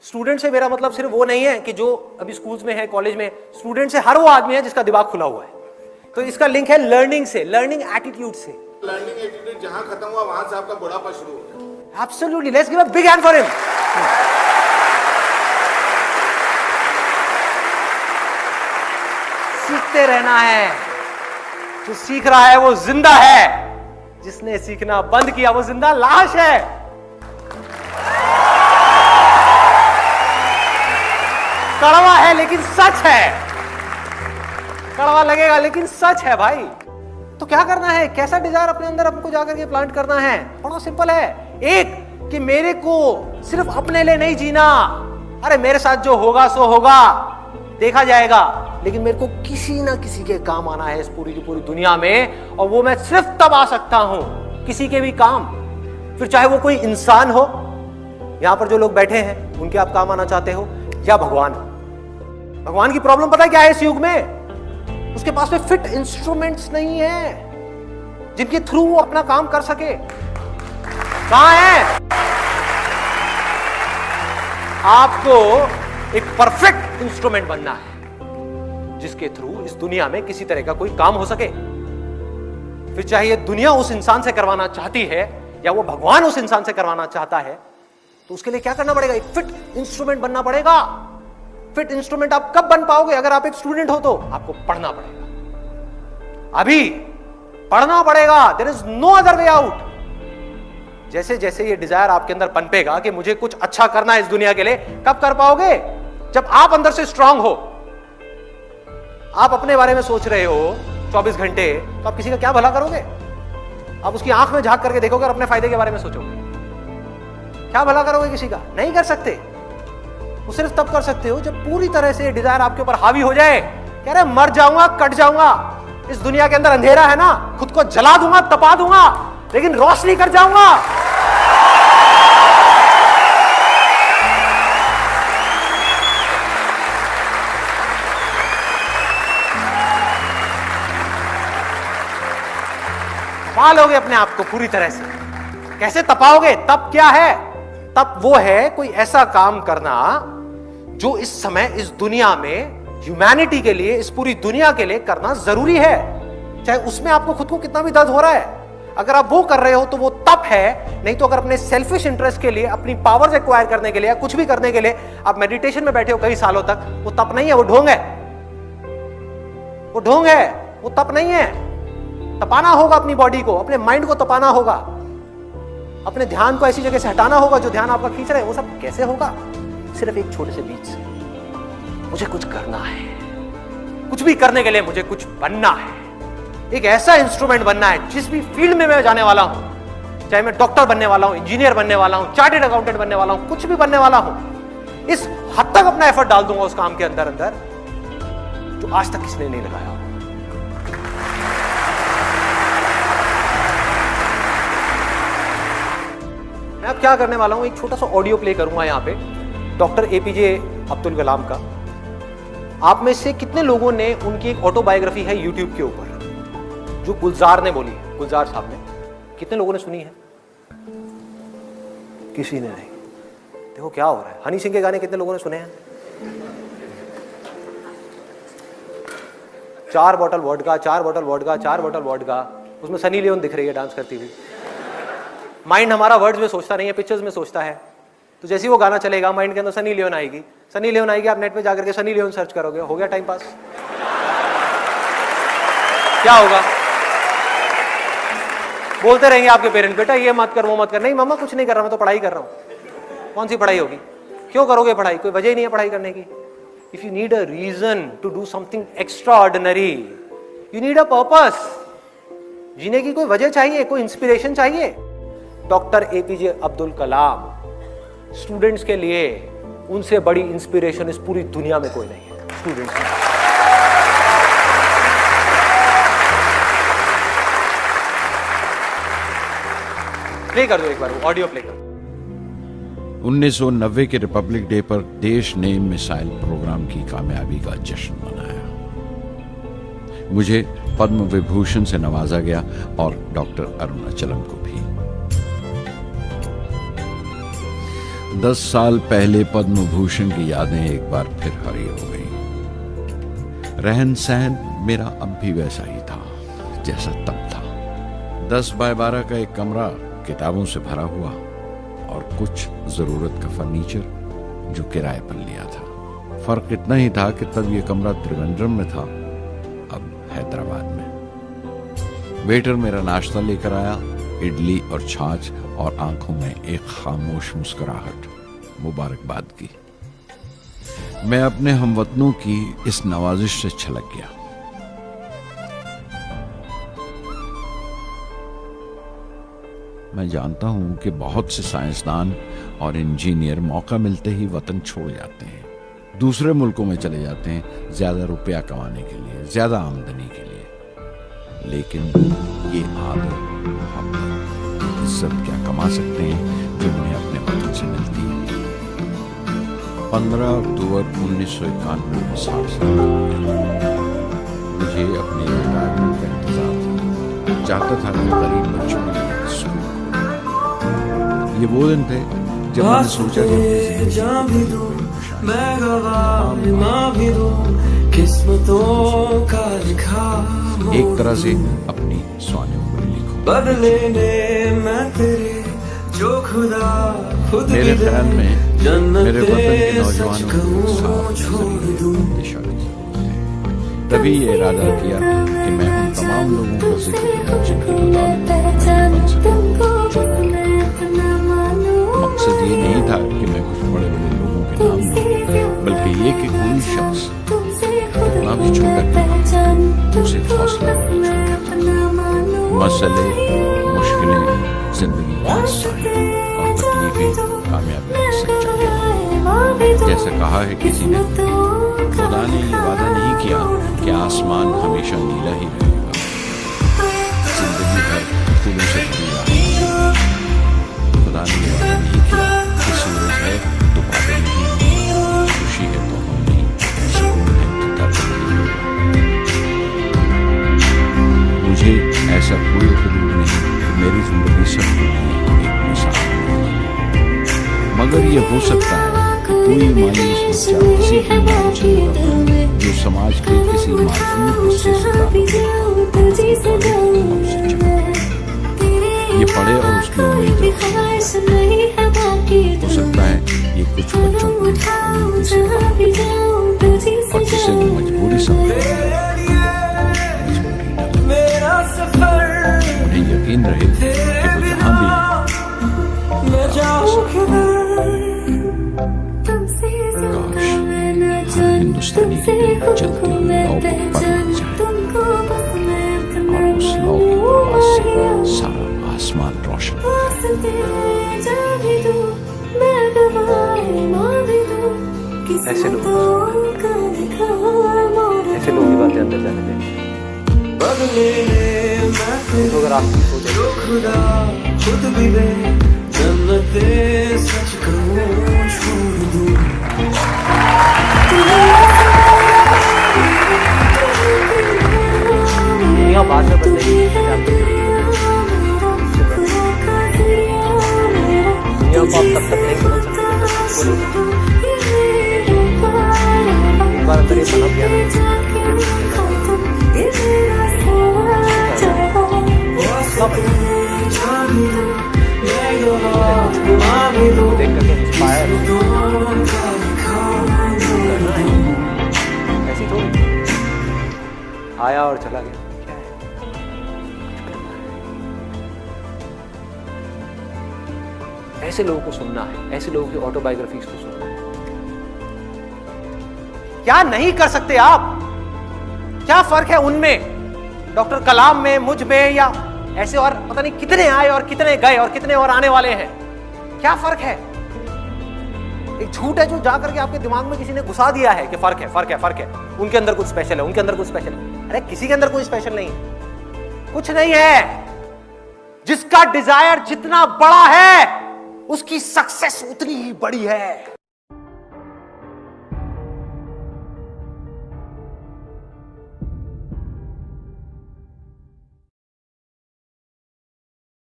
Student से मेरा मतलब सिर्फ वो नहीं है कि जो अभी स्कूल्स में है, कॉलेज में, स्टूडेंट से हर वो आदमी है जिसका दिमाग खुला हुआ है। तो इसका लिंक है लर्निंग से, लर्निंग एटीट्यूड से। लर्निंग एटीट्यूड जहां खत्म हुआ वहां से आपका बुढ़ापा शुरू हो गया। Absolutely, let's give a big hand for him. सीखते रहना है। जो सीख रहा है वो जिंदा है, जिसने सीखना बंद किया वो जिंदा लाश है। कड़वा है लेकिन सच है, कड़वा लगेगा लेकिन सच है भाई। तो क्या करना है, कैसा डिजायर अपने अंदर हमको जाकर के प्लांट करना है? बड़ा सिंपल है। एक, कि मेरे को सिर्फ अपने लिए नहीं जीना। अरे मेरे साथ जो होगा सो होगा, देखा जाएगा, लेकिन मेरे को किसी ना किसी के काम आना है इस पूरी की पूरी दुनिया में। और वो मैं सिर्फ तब आ सकता हूं किसी के भी काम, फिर चाहे वो कोई इंसान हो, यहां पर जो लोग बैठे हैं उनके आप काम आना चाहते हो, या भगवान। भगवान की प्रॉब्लम पता है क्या है इस युग में? उसके पास में फिट इंस्ट्रूमेंट्स नहीं है जिनके थ्रू वो अपना काम कर सके। कहां है? आपको एक परफेक्ट इंस्ट्रूमेंट बनना है जिसके थ्रू इस दुनिया में किसी तरह का कोई काम हो सके। फिर चाहे दुनिया उस इंसान से करवाना चाहती है या वो भगवान उस इंसान से करवाना चाहता है, तो उसके लिए क्या करना पड़ेगा? एक फिट इंस्ट्रूमेंट बनना पड़ेगा। फिट इंस्ट्रूमेंट आप कब बन पाओगे? अगर आप एक स्टूडेंट हो तो आपको पढ़ना पड़ेगा, अभी पढ़ना पड़ेगा। There is no other way out. जैसे जैसे ये डिजायर आपके अंदर पनपेगा कि मुझे कुछ अच्छा करना है इस दुनिया के लिए, कब कर पाओगे? जब आप अंदर से स्ट्रांग हो। आप अपने बारे में सोच रहे हो 24 घंटे, तो आप किसी का क्या भला करोगे? आप उसकी आंख में झांक करके देखोगे और अपने फायदे के बारे में सोचोगे। क्या भला करोगे किसी का? नहीं कर सकते। वो सिर्फ तब कर सकते हो जब पूरी तरह से डिजायर आपके ऊपर हावी हो जाए। कह रहे मर जाऊंगा, कट जाऊंगा, इस दुनिया के अंदर अंधेरा है ना, खुद को जला दूंगा, तपा दूंगा, लेकिन रोशनी कर जाऊंगा। तपा लोगे अपने आप को पूरी तरह से। कैसे तपाओगे? तब क्या है? तब वो है कोई ऐसा काम करना जो इस समय इस दुनिया में ह्यूमैनिटी के लिए, इस पूरी दुनिया के लिए करना जरूरी है, चाहे उसमें आपको खुद को कितना भी दर्द हो रहा है। अगर आप वो कर रहे हो तो वो तप है। नहीं तो अगर अपने सेल्फिश इंटरेस्ट के लिए, अपनी पावर्स एक्वायर करने के लिए या कुछ भी करने के लिए आप मेडिटेशन में बैठे हो कई सालों तक, वो तप नहीं है, वो ढोंग है। वो ढोंग है, वो तप नहीं है। तपाना होगा अपनी बॉडी को, अपने माइंड को तपाना होगा, अपने ध्यान को ऐसी जगह से हटाना होगा जो ध्यान आपका खींच रहे हैं। वो सब कैसे होगा? सिर्फ एक छोटे से बीज से। मुझे कुछ करना है, कुछ भी करने के लिए मुझे कुछ बनना है, एक ऐसा इंस्ट्रूमेंट बनना है जिस भी फील्ड में मैं जाने वाला हूं, चाहे मैं डॉक्टर बनने वाला हूं, इंजीनियर बनने वाला हूं, चार्टर्ड अकाउंटेंट बनने वाला हूं, कुछ भी बनने वाला हूं, इस हद तक अपना एफर्ट डाल दूंगा उस काम के अंदर अंदर जो आज तक किसने नहीं लगाया। मैं अब क्या करने वाला हूं, एक छोटा सा ऑडियो प्ले करूंगा यहां पे डॉक्टर एपीजे अब्दुल कलाम का। आप में से कितने लोगों ने, उनकी एक ऑटोबायोग्राफी है यूट्यूब के ऊपर जो गुलजार ने बोली है, गुलजार साहब ने, कितने लोगों ने सुनी है? किसी ने नहीं। देखो क्या हो रहा है। हनी सिंह के गाने कितने लोगों ने सुने हैं? 4 bottle vodka, 4 bottle vodka, 4 bottle vodka. उसमें सनी लियोन दिख रही है डांस करती हुई। माइंड हमारा वर्ड्स में सोचता नहीं है, पिक्चर्स में सोचता है। तो जैसे ही वो गाना चलेगा माइंड के अंदर सनी लियोन आएगी। सनी लियोन आएगी, आप नेट पे जाकर के सनी लियोन सर्च करोगे, हो गया टाइम पास। क्या होगा? बोलते रहेंगे आपके पेरेंट्स, बेटा ये मत कर, वो मत कर। नहीं मम्मा कुछ नहीं कर रहा, मैं तो पढ़ाई कर रहा हूं। कौन सी पढ़ाई होगी? क्यों करोगे पढ़ाई? कोई वजह ही नहीं है पढ़ाई करने की। If you need a reason to do something extraordinary, you need a purpose. जीने की कोई वजह चाहिए, कोई इंस्पिरेशन चाहिए। Doctor APJ Abdul Kalam students के लिए, उनसे बड़ी इंस्पिरेशन इस पूरी दुनिया में कोई नहीं है। स्टूडेंट्स प्ले कर दो एक बार, ऑडियो प्ले कर दो। 1990 के रिपब्लिक डे पर देश ने मिसाइल प्रोग्राम की कामयाबी का जश्न मनाया। मुझे पद्म विभूषण से नवाजा गया और डॉक्टर अरुणाचलम को भी। 10 साल पहले पद्म भूषण की यादें एक बार फिर हरी हो गई। रहन सहन मेरा अब भी वैसा ही था जैसा तब था। 10 बाय 12 का एक कमरा किताबों से भरा हुआ और कुछ जरूरत का फर्नीचर जो किराए पर लिया था। फर्क इतना ही था कि तब यह कमरा त्रिवेंद्रम में था, अब हैदराबाद में। वेटर मेरा नाश्ता लेकर आया, इडली और छाछ, और आंखों में एक खामोश मुस्कुराहट मुबारकबाद की। मैं अपने हमवतनों की इस नवाजिश से छलक गया। मैं जानता हूं कि बहुत से साइंसदान और इंजीनियर मौका मिलते ही वतन छोड़ जाते हैं, दूसरे मुल्कों में चले जाते हैं ज्यादा रुपया कमाने के लिए, ज्यादा आमदनी के लिए। लेकिन ये आदर, मोहब्बत, इज्जत क्या कमा सकते हैं जो उन्हें अपने वतन से मिलती है। 15 अक्टूबर 1991 में 60 साल हो गए। मुझे अपने रिटायरमेंट का इंतजार था। चाहता था कि गरीब बच्चों के लिए स्कूल। ये वो दिन थे जब मैंने सोचा कि एक तरह से अपनी स्वानियों लिखो। बदले में मैं तेरे जो खुदा खुद मेरे ख्याल में मेरे वतन के नौजवानों को छोड़ दूं दिशा की जरूरत है। तभी ये इरादा किया कि मैं उन तमाम लोगों का जिक्र करूं जिनकी मकसद ये नहीं था कि मैं कुछ बड़े बड़े लोगों के नाम लूं, बल्कि ये कि कोई शख्स कितना भी छोटा क्यों उसे हौसला देना। मसले, मुश्किलें जिंदगी का हिस्सा हैं और तकलीफें कामयाबी की सच्चाई। जैसे कहा है किसी ने, खुदा ने ये वादा नहीं किया कि आसमान हमेशा नीला ही रहेगा। जिंदगी भर फूलों से भरी रहेगी। खुदा ने ये वादा नहीं किया कि सूरज है तो बादल नहीं, खुशी है तो हम नहीं, सुकून है तो दर्द नहीं। मुझे ऐसा कोई हुजूर नहीं कि मेरी जिंदगी सबके लिए एक मिसाल है। मगर ये हो सकता है कि कोई मायूस बच्चा किसी की माँ जो समाज के किसी मासूम हिस्से से ये पढ़े और उसकी उम्मीद हो सकता है ये कुछ बच्चों को उम्मीद से और जिसे वो मजबूरी समझे। उन्हें यकीन रहे कि वो जहां भी काश हर हिंदुस्तानी की चलती हुई नाव को पकड़ जाए और उस नाव की आवाज से सारा आसमान रोशन हो जाए। ऐसे लोग ही बातें अंदर जाने दें। तो अगर आपकी सोच जो खुदा खुद भी दे, जन्नते सच कहूं छोड़ दूं। दुनिया बाद में बदलेगी, दुनिया को आप तब तक नहीं बदल सकते। एक बार अंदर ये बना गया देख करके इंस्पायर ऐसी थोड़ी आया और चला गया। क्या है? ऐसे लोगों को सुनना है, ऐसे लोगों की ऑटोबायोग्राफीज को सुनना है। क्या नहीं कर सकते आप? क्या फर्क है उनमें, डॉक्टर कलाम में, मुझ में, या ऐसे और पता नहीं कितने आए और कितने गए और कितने और आने वाले हैं? क्या फर्क है? एक झूठ है जो जाकर के आपके दिमाग में किसी ने घुसा दिया है कि फर्क है, फर्क है, फर्क है, उनके अंदर कुछ स्पेशल है, उनके अंदर कुछ स्पेशल है। अरे किसी के अंदर कोई स्पेशल नहीं है, कुछ नहीं है। जिसका डिजायर जितना बड़ा है उसकी सक्सेस उतनी ही बड़ी है।